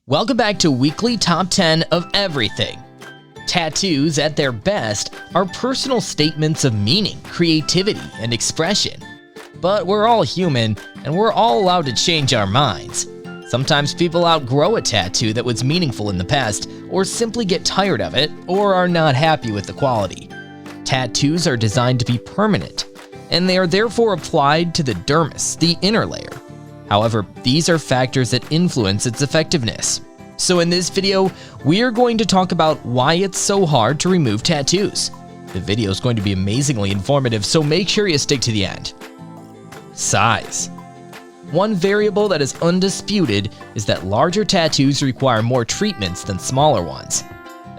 Welcome back to Weekly Top 10 of Everything. Tattoos, at their best, are personal statements of meaning, creativity, and expression. But we're all human, and we're all allowed to change our minds. Sometimes people outgrow a tattoo that was meaningful in the past, or simply get tired of it, or are not happy with the quality. Tattoos are designed to be permanent, and they are therefore applied to the dermis, the inner layer. However, these are factors that influence its effectiveness. So in this video, we are going to talk about why it's so hard to remove tattoos. The video is going to be amazingly informative, so make sure you stick to the end. Size. One variable that is undisputed is that larger tattoos require more treatments than smaller ones.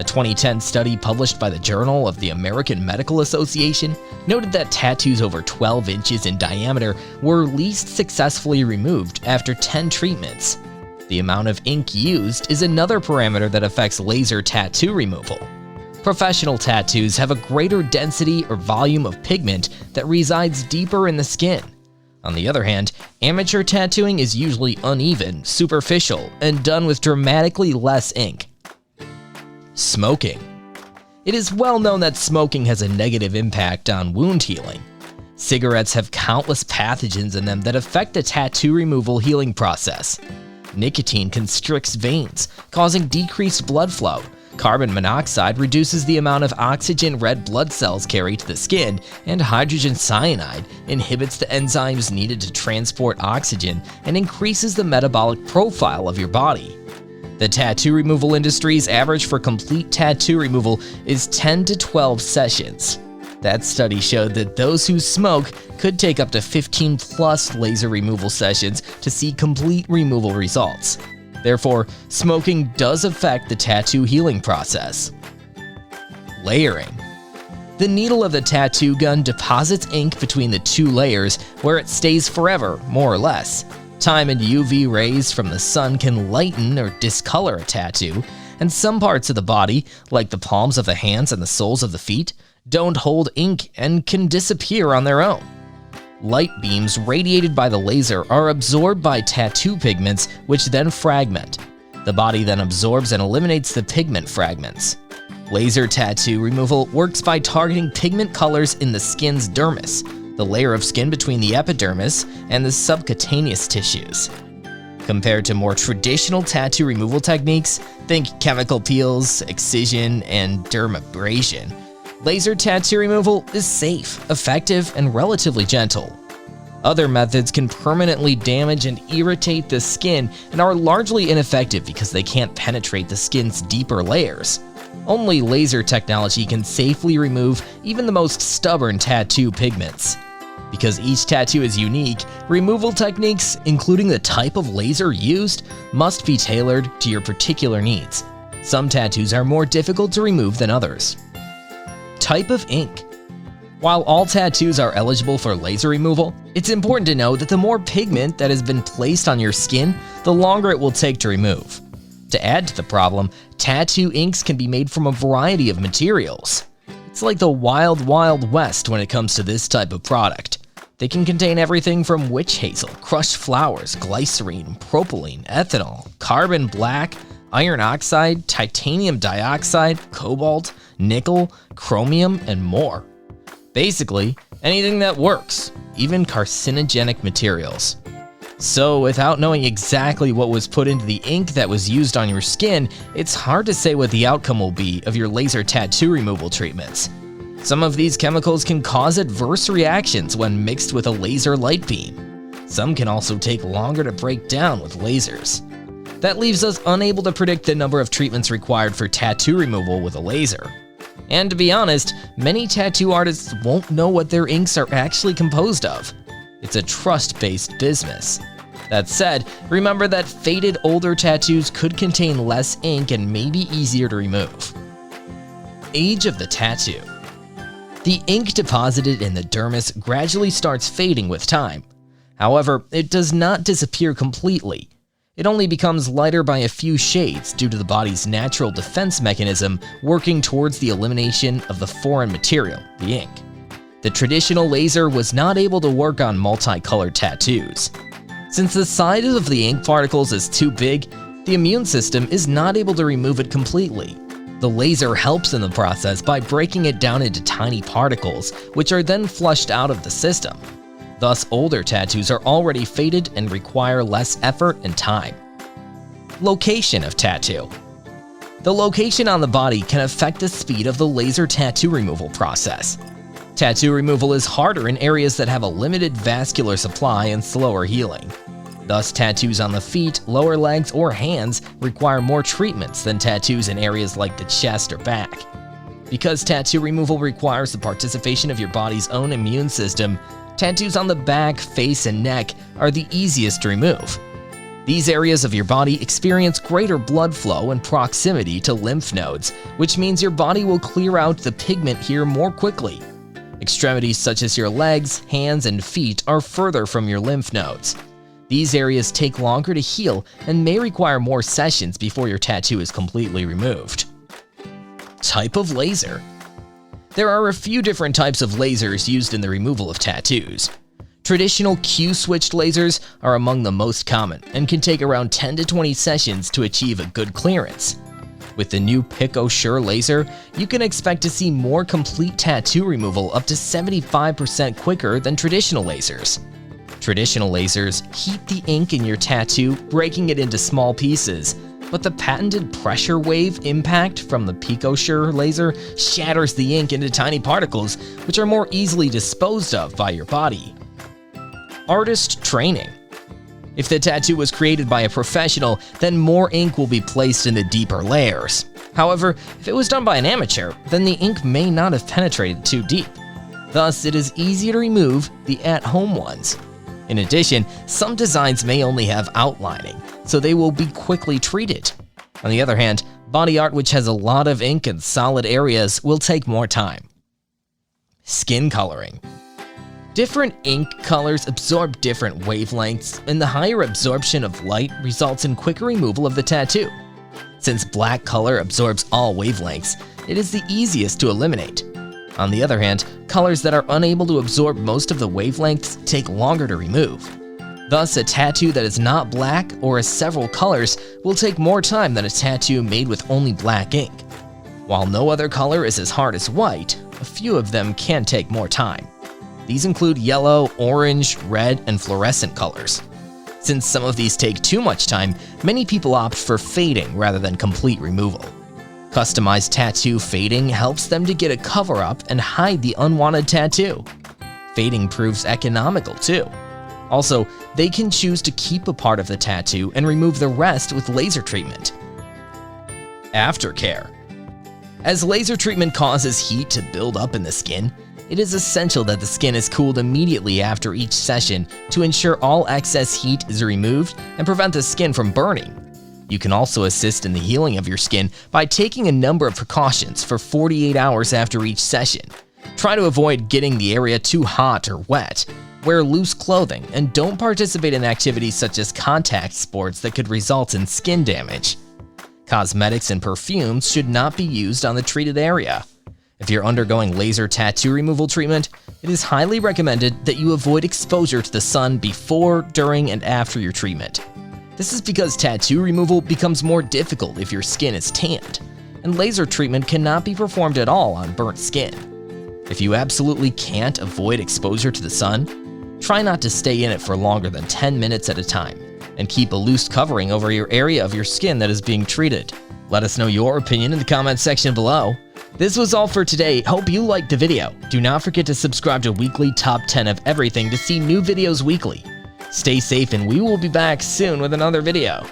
A 2010 study published by the Journal of the American Medical Association noted that tattoos over 12 inches in diameter were least successfully removed after 10 treatments. The amount of ink used is another parameter that affects laser tattoo removal. Professional tattoos have a greater density or volume of pigment that resides deeper in the skin. On the other hand, amateur tattooing is usually uneven, superficial, and done with dramatically less ink. Smoking. It is well known that smoking has a negative impact on wound healing. Cigarettes have countless pathogens in them that affect the tattoo removal healing process. Nicotine constricts veins, causing decreased blood flow. Carbon monoxide reduces the amount of oxygen red blood cells carry to the skin, and hydrogen cyanide inhibits the enzymes needed to transport oxygen and increases the metabolic profile of your body. The tattoo removal industry's average for complete tattoo removal is 10 to 12 sessions. That study showed that those who smoke could take up to 15 plus laser removal sessions to see complete removal results. Therefore, smoking does affect the tattoo healing process. Layering. The needle of the tattoo gun deposits ink between the two layers where it stays forever, more or less. Time and UV rays from the sun can lighten or discolor a tattoo, and some parts of the body, like the palms of the hands and the soles of the feet, don't hold ink and can disappear on their own. Light beams radiated by the laser are absorbed by tattoo pigments, which then fragment. The body then absorbs and eliminates the pigment fragments. Laser tattoo removal works by targeting pigment colors in the skin's dermis, the layer of skin between the epidermis and the subcutaneous tissues. Compared to more traditional tattoo removal techniques, think chemical peels, excision, and dermabrasion, laser tattoo removal is safe, effective, and relatively gentle. Other methods can permanently damage and irritate the skin and are largely ineffective because they can't penetrate the skin's deeper layers. Only laser technology can safely remove even the most stubborn tattoo pigments. Because each tattoo is unique, removal techniques, including the type of laser used, must be tailored to your particular needs. Some tattoos are more difficult to remove than others. Type of ink. While all tattoos are eligible for laser removal, it's important to know that the more pigment that has been placed on your skin, the longer it will take to remove. To add to the problem, tattoo inks can be made from a variety of materials. It's like the wild, wild west when it comes to this type of product. They can contain everything from witch hazel, crushed flowers, glycerine, propylene, ethanol, carbon black, iron oxide, titanium dioxide, cobalt, nickel, chromium, and more. Basically, anything that works, even carcinogenic materials. So, without knowing exactly what was put into the ink that was used on your skin, it's hard to say what the outcome will be of your laser tattoo removal treatments. Some of these chemicals can cause adverse reactions when mixed with a laser light beam. Some can also take longer to break down with lasers. That leaves us unable to predict the number of treatments required for tattoo removal with a laser. And to be honest, many tattoo artists won't know what their inks are actually composed of. It's a trust-based business. That said, remember that faded older tattoos could contain less ink and may be easier to remove. Age of the tattoo. The ink deposited in the dermis gradually starts fading with time. However, it does not disappear completely. It only becomes lighter by a few shades due to the body's natural defense mechanism working towards the elimination of the foreign material, the ink. The traditional laser was not able to work on multicolored tattoos. Since the size of the ink particles is too big, The immune system is not able to remove it completely. The laser helps in the process by breaking it down into tiny particles, which are then flushed out of the system. Thus, older tattoos are already faded and require less effort and time. Location of tattoo. The location on the body can affect the speed of the laser tattoo removal process. Tattoo removal is harder in areas that have a limited vascular supply and slower healing. Thus, tattoos on the feet, lower legs, or hands require more treatments than tattoos in areas like the chest or back. Because tattoo removal requires the participation of your body's own immune system, tattoos on the back, face, and neck are the easiest to remove. These areas of your body experience greater blood flow and proximity to lymph nodes, which means your body will clear out the pigment here more quickly. Extremities such as your legs, hands, and feet are further from your lymph nodes. These areas take longer to heal and may require more sessions before your tattoo is completely removed. Type of laser. There are a few different types of lasers used in the removal of tattoos. Traditional Q-switched lasers are among the most common and can take around 10 to 20 sessions to achieve a good clearance. With the new PicoSure laser, you can expect to see more complete tattoo removal up to 75% quicker than traditional lasers. Traditional lasers heat the ink in your tattoo, breaking it into small pieces, but the patented pressure wave impact from the PicoSure laser shatters the ink into tiny particles, which are more easily disposed of by your body. Artist training. If the tattoo was created by a professional, then more ink will be placed in the deeper layers. However, if it was done by an amateur, then the ink may not have penetrated too deep. Thus, it is easy to remove the at-home ones. In addition, some designs may only have outlining, so they will be quickly treated. On the other hand, body art which has a lot of ink and solid areas will take more time. Skin coloring. Different ink colors absorb different wavelengths, and the higher absorption of light results in quicker removal of the tattoo. Since black color absorbs all wavelengths, it is the easiest to eliminate. On the other hand, colors that are unable to absorb most of the wavelengths take longer to remove. Thus, a tattoo that is not black or has several colors will take more time than a tattoo made with only black ink. While no other color is as hard as white, a few of them can take more time. These include yellow, orange, red, and fluorescent colors. Since some of these take too much time, many people opt for fading rather than complete removal. Customized tattoo fading helps them to get a cover-up and hide the unwanted tattoo. Fading proves economical too. Also, they can choose to keep a part of the tattoo and remove the rest with laser treatment. Aftercare. As laser treatment causes heat to build up in the skin, it is essential that the skin is cooled immediately after each session to ensure all excess heat is removed and prevent the skin from burning. You can also assist in the healing of your skin by taking a number of precautions for 48 hours after each session. Try to avoid getting the area too hot or wet. Wear loose clothing and don't participate in activities such as contact sports that could result in skin damage. Cosmetics and perfumes should not be used on the treated area. If you're undergoing laser tattoo removal treatment, it is highly recommended that you avoid exposure to the sun before, during, and after your treatment. This is because tattoo removal becomes more difficult if your skin is tanned, and laser treatment cannot be performed at all on burnt skin. If you absolutely can't avoid exposure to the sun, try not to stay in it for longer than 10 minutes at a time, and keep a loose covering over your area of your skin that is being treated. Let us know your opinion in the comment section below. This was all for today. Hope you liked the video. Do not forget to subscribe to Weekly Top 10 of Everything to see new videos weekly. Stay safe and we will be back soon with another video.